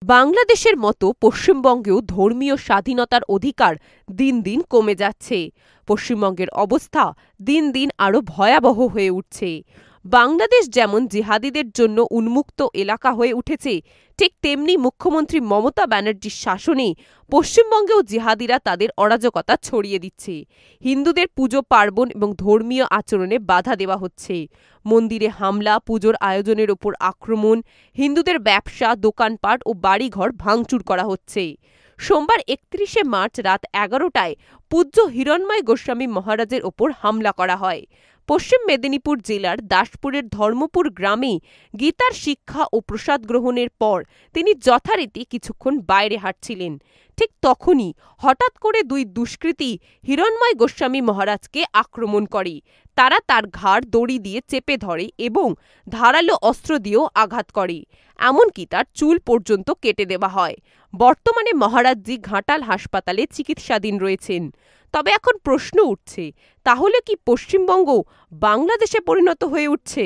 বাংলাদেশের মতো পশ্চিমবঙ্গেও ধর্মীয় স্বাধীনতার অধিকার দিন দিন কমে যাচ্ছে। পশ্চিমবঙ্গের অবস্থা দিন দিন আরও ভয়াবহ হয়ে উঠছে। বাংলাদেশ যেমন জিহাদিদের জন্য উন্মুক্ত এলাকা হয়ে উঠেছে, ঠিক তেমনি মুখ্যমন্ত্রী মমতা ব্যানার্জির শাসনে পশ্চিমবঙ্গেও জিহাদিরা তাদের অরাজকতা ছড়িয়ে দিচ্ছে। হিন্দুদের পুজো পার্বণ এবং ধর্মীয় আচরণে বাধা দেওয়া হচ্ছে। মন্দিরে হামলা, পুজোর আয়োজনের ওপর আক্রমণ, হিন্দুদের ব্যবসা, দোকানপাট ও বাড়িঘর ভাঙচুর করা হচ্ছে। সোমবার ৩১শে মার্চ রাত ১১টায় পূজ্য হিরণ্ময় গোস্বামী মহারাজের ওপর হামলা করা হয়। পশ্চিম মেদিনীপুর জেলার দাসপুরের ধর্মপুর গ্রামে গীতার শিক্ষা ও প্রসাদ গ্রহণের পর তিনি যথারীতি কিছুক্ষণ বাইরে হাঁটছিলেন। ঠিক তখনই হঠাৎ করে দুই দুষ্কৃতী হিরণ্ময় গোস্বামী মহারাজকে আক্রমণ করে। তারা তার ঘাড় দড়ি দিয়ে চেপে ধরে এবং ধারালো অস্ত্র দিয়েও আঘাত করে, এমনকি তার চুল পর্যন্ত কেটে দেওয়া হয়। বর্তমানে মহারাজজি ঘাটাল হাসপাতালে চিকিৎসাধীন রয়েছেন। তবে এখন প্রশ্ন উঠছে, তাহলে কি পশ্চিমবঙ্গ বাংলাদেশে পরিণত হয়ে উঠছে?